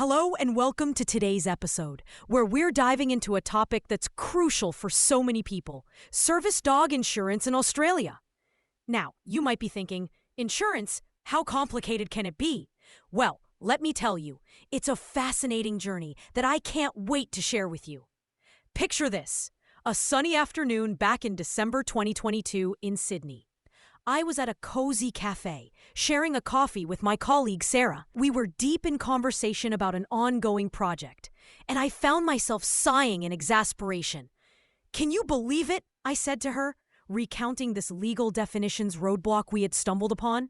Hello and welcome to today's episode, where we're diving into a topic that's crucial for so many people: service dog insurance in Australia. Now, you might be thinking, insurance? How complicated can it be? Well, let me tell you, it's a fascinating journey that I can't wait to share with you. Picture this: a sunny afternoon back in December 2022 in Sydney. I was at a cozy cafe, sharing a coffee with my colleague Sarah. We were deep in conversation about an ongoing project, and I found myself sighing in exasperation. "Can you believe it?" I said to her, recounting this legal definitions roadblock we had stumbled upon.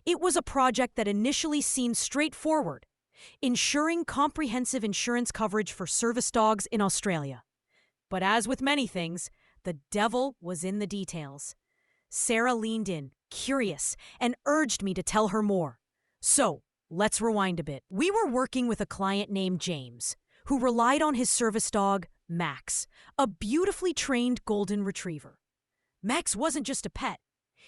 It was a project that initially seemed straightforward: ensuring comprehensive insurance coverage for service dogs in Australia. But as with many things, the devil was in the details. Sarah leaned in, curious, and urged me to tell her more. So, let's rewind a bit. We were working with a client named James, who relied on his service dog, Max, a beautifully trained golden retriever. Max wasn't just a pet.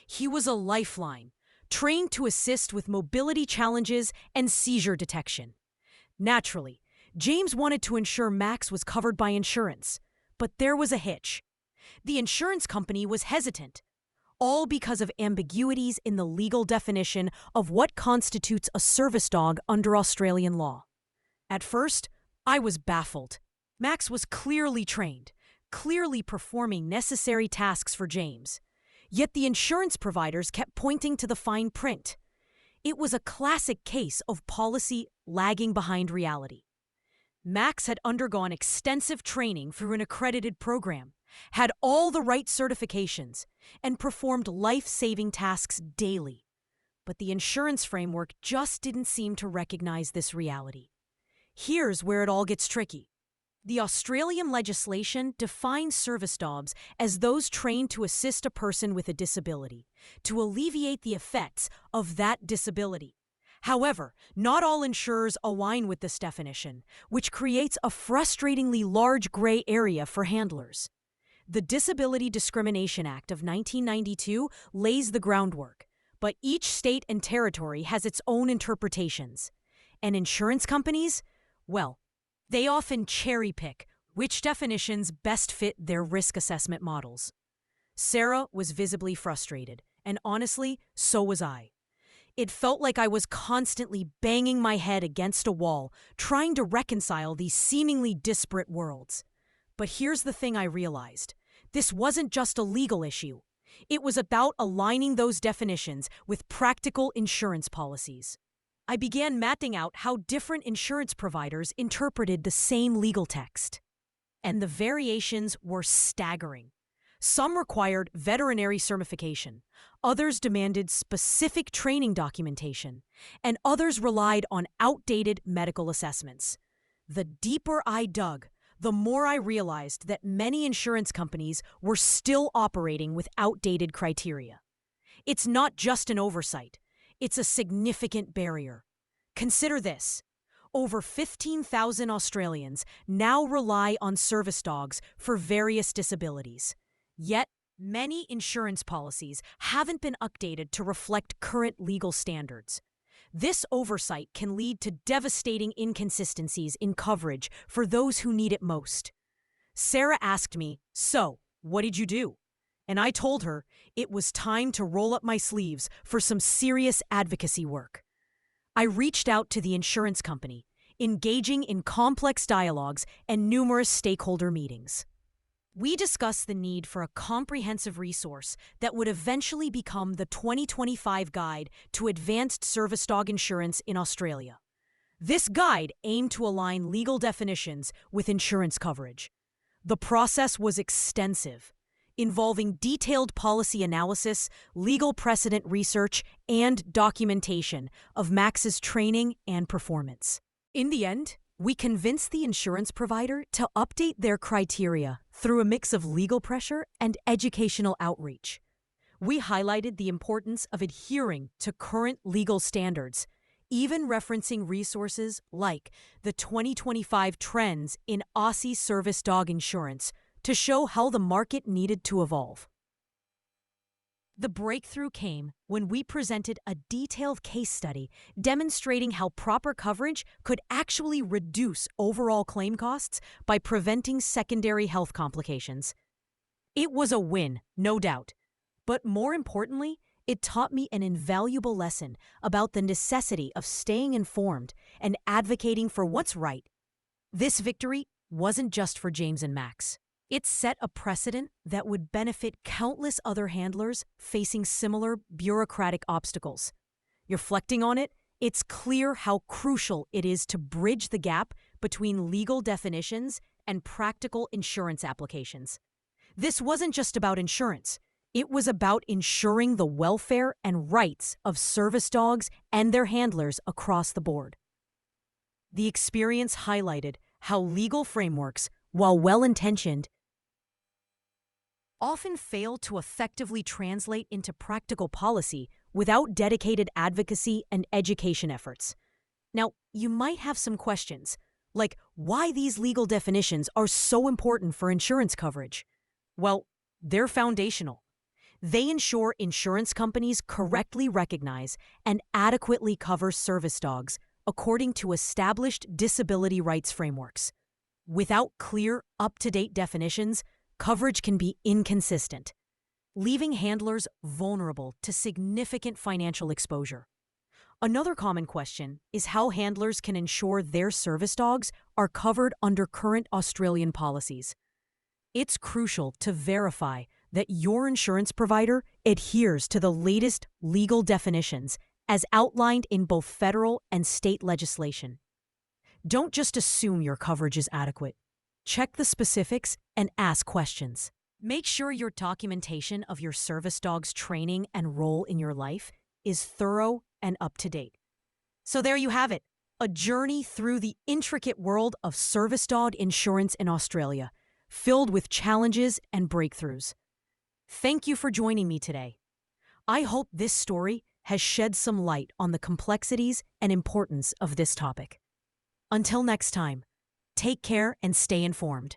He was a lifeline, trained to assist with mobility challenges and seizure detection. Naturally, James wanted to ensure Max was covered by insurance, but there was a hitch. The insurance company was hesitant, all because of ambiguities in the legal definition of what constitutes a service dog under Australian law. At first, I was baffled. Max was clearly trained, clearly performing necessary tasks for James. Yet the insurance providers kept pointing to the fine print. It was a classic case of policy lagging behind reality. Max had undergone extensive training through an accredited program, had all the right certifications, and performed life-saving tasks daily. But the insurance framework just didn't seem to recognize this reality. Here's where it all gets tricky. The Australian legislation defines service dogs as those trained to assist a person with a disability, to alleviate the effects of that disability. However, not all insurers align with this definition, which creates a frustratingly large gray area for handlers. The Disability Discrimination Act of 1992 lays the groundwork, but each state and territory has its own interpretations. And insurance companies? Well, they often cherry-pick which definitions best fit their risk assessment models. Sarah was visibly frustrated, and honestly, so was I. It felt like I was constantly banging my head against a wall, trying to reconcile these seemingly disparate worlds. But here's the thing I realized. This wasn't just a legal issue. It was about aligning those definitions with practical insurance policies. I began mapping out how different insurance providers interpreted the same legal text. And the variations were staggering. Some required veterinary certification, others demanded specific training documentation, and others relied on outdated medical assessments. The deeper I dug, the more I realized that many insurance companies were still operating with outdated criteria. It's not just an oversight, it's a significant barrier. Consider this: over 15,000 Australians now rely on service dogs for various disabilities. Yet, many insurance policies haven't been updated to reflect current legal standards. This oversight can lead to devastating inconsistencies in coverage for those who need it most. Sarah asked me, "So, what did you do?" And I told her it was time to roll up my sleeves for some serious advocacy work. I reached out to the insurance company, engaging in complex dialogues and numerous stakeholder meetings. We discussed the need for a comprehensive resource that would eventually become the 2025 Guide to Advanced Service Dog Insurance in Australia. This guide aimed to align legal definitions with insurance coverage. The process was extensive, involving detailed policy analysis, legal precedent research, and documentation of Max's training and performance. In the end, we convinced the insurance provider to update their criteria through a mix of legal pressure and educational outreach. We highlighted the importance of adhering to current legal standards, even referencing resources like the 2025 trends in Aussie service dog insurance to show how the market needed to evolve. The breakthrough came when we presented a detailed case study demonstrating how proper coverage could actually reduce overall claim costs by preventing secondary health complications. It was a win, no doubt. But more importantly, it taught me an invaluable lesson about the necessity of staying informed and advocating for what's right. This victory wasn't just for James and Max. It set a precedent that would benefit countless other handlers facing similar bureaucratic obstacles. Reflecting on it, it's clear how crucial it is to bridge the gap between legal definitions and practical insurance applications. This wasn't just about insurance. It was about ensuring the welfare and rights of service dogs and their handlers across the board. The experience highlighted how legal frameworks, while well-intentioned, often fail to effectively translate into practical policy without dedicated advocacy and education efforts. Now, you might have some questions, like why these legal definitions are so important for insurance coverage. Well, they're foundational. They ensure insurance companies correctly recognize and adequately cover service dogs according to established disability rights frameworks. Without clear, up-to-date definitions, coverage can be inconsistent, leaving handlers vulnerable to significant financial exposure. Another common question is how handlers can ensure their service dogs are covered under current Australian policies. It's crucial to verify that your insurance provider adheres to the latest legal definitions as outlined in both federal and state legislation. Don't just assume your coverage is adequate. Check the specifics and ask questions. Make sure your documentation of your service dog's training and role in your life is thorough and up to date. So there you have it, a journey through the intricate world of service dog insurance in Australia, filled with challenges and breakthroughs. Thank you for joining me today. I hope this story has shed some light on the complexities and importance of this topic. Until next time, take care and stay informed.